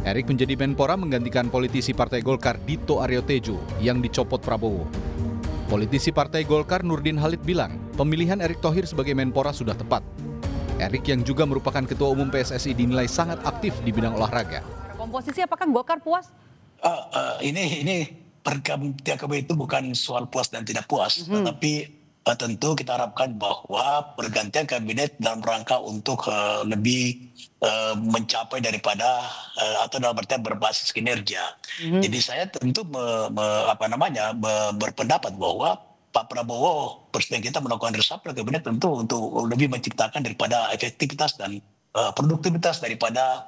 Erik menjadi Menpora menggantikan politisi Partai Golkar Dito Aryo Tejo yang dicopot Prabowo. Politisi Partai Golkar Nurdin Halid bilang, pemilihan Erick Thohir sebagai Menpora sudah tepat. Erik yang juga merupakan Ketua Umum PSSI dinilai sangat aktif di bidang olahraga. Komposisi apakah Golkar puas? Ini pergantian itu bukan soal puas dan tidak puas, tetapi tentu kita harapkan bahwa pergantian kabinet dalam rangka untuk lebih mencapai daripada atau dalam artian berbasis kinerja. Jadi saya tentu berpendapat bahwa Pak Prabowo, Presiden kita melakukan reshuffle kabinet tentu untuk lebih menciptakan daripada efektivitas dan produktivitas daripada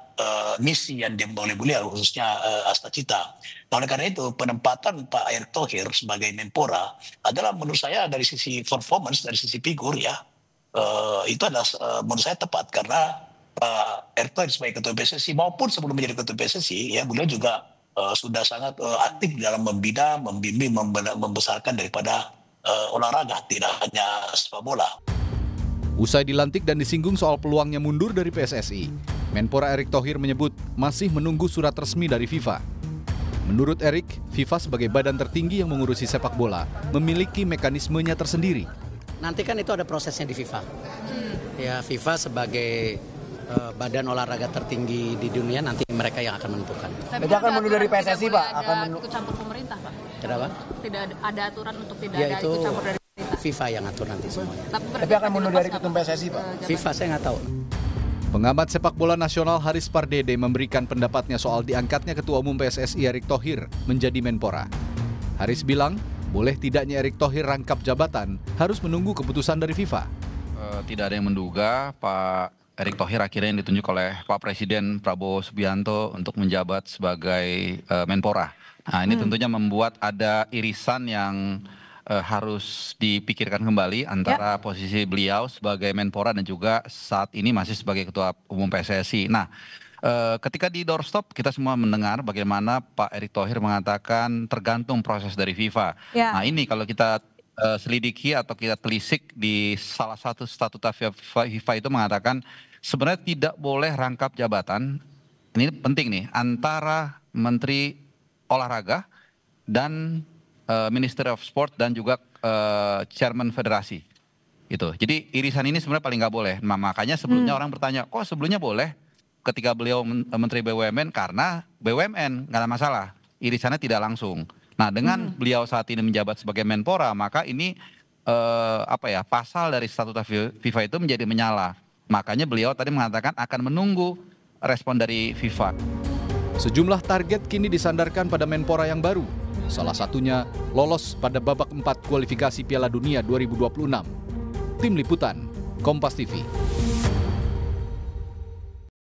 misi yang dimulai beliau, khususnya Asta Cita. Nah, oleh karena itu penempatan Pak Erick Thohir sebagai Menpora adalah menurut saya dari sisi performance, dari sisi figur ya, itu adalah menurut saya tepat karena Pak Erick Thohir sebagai Ketua PSSI maupun sebelum menjadi Ketua PSSI ya beliau juga sudah sangat aktif dalam membina, membimbing, membesarkan daripada olahraga, tidak hanya sepak bola. Usai dilantik dan disinggung soal peluangnya mundur dari PSSI, Menpora Erick Thohir menyebut masih menunggu surat resmi dari FIFA. Menurut Erick, FIFA sebagai badan tertinggi yang mengurusi sepak bola memiliki mekanismenya tersendiri. Nanti kan itu ada prosesnya di FIFA. Ya, FIFA sebagai badan olahraga tertinggi di dunia nanti mereka yang akan menentukan. Jadi akan mundur dari PSSI, Pak? Akan ikut campur pemerintah, Pak? Kenapa? Tidak ada aturan untuk tidak Ya, ada itu ikut campur dari FIFA yang atur nanti semuanya. Tapi akan mundur dari ketum PSSI, Pak? FIFA saya nggak tahu. Pengamat sepak bola nasional Haris Pardede memberikan pendapatnya soal diangkatnya Ketua Umum PSSI Erick Thohir menjadi Menpora. Haris bilang, boleh tidaknya Erick Thohir rangkap jabatan harus menunggu keputusan dari FIFA. Tidak ada yang menduga Pak Erick Thohir akhirnya yang ditunjuk oleh Pak Presiden Prabowo Subianto untuk menjabat sebagai Menpora. Nah, ini tentunya membuat ada irisan yang harus dipikirkan kembali antara posisi beliau sebagai Menpora dan juga saat ini masih sebagai Ketua Umum PSSI. Nah, ketika di doorstop kita semua mendengar bagaimana Pak Erick Thohir mengatakan tergantung proses dari FIFA. Nah, ini kalau kita selidiki atau kita telisik di salah satu statuta FIFA itu mengatakan sebenarnya tidak boleh rangkap jabatan, ini penting nih, antara Menteri Olahraga dan Ministry of Sport dan juga Chairman Federasi. Itu. Jadi irisan ini sebenarnya paling nggak boleh. Nah, makanya sebelumnya orang bertanya, kok sebelumnya boleh ketika beliau Menteri BUMN? Karena BUMN nggak ada masalah, irisannya tidak langsung. Nah, dengan beliau saat ini menjabat sebagai Menpora, maka ini pasal dari statuta FIFA itu menjadi menyala. Makanya beliau tadi mengatakan akan menunggu respon dari FIFA. Sejumlah target kini disandarkan pada Menpora yang baru. Salah satunya lolos pada babak 4 kualifikasi Piala Dunia 2026. Tim Liputan, Kompas TV.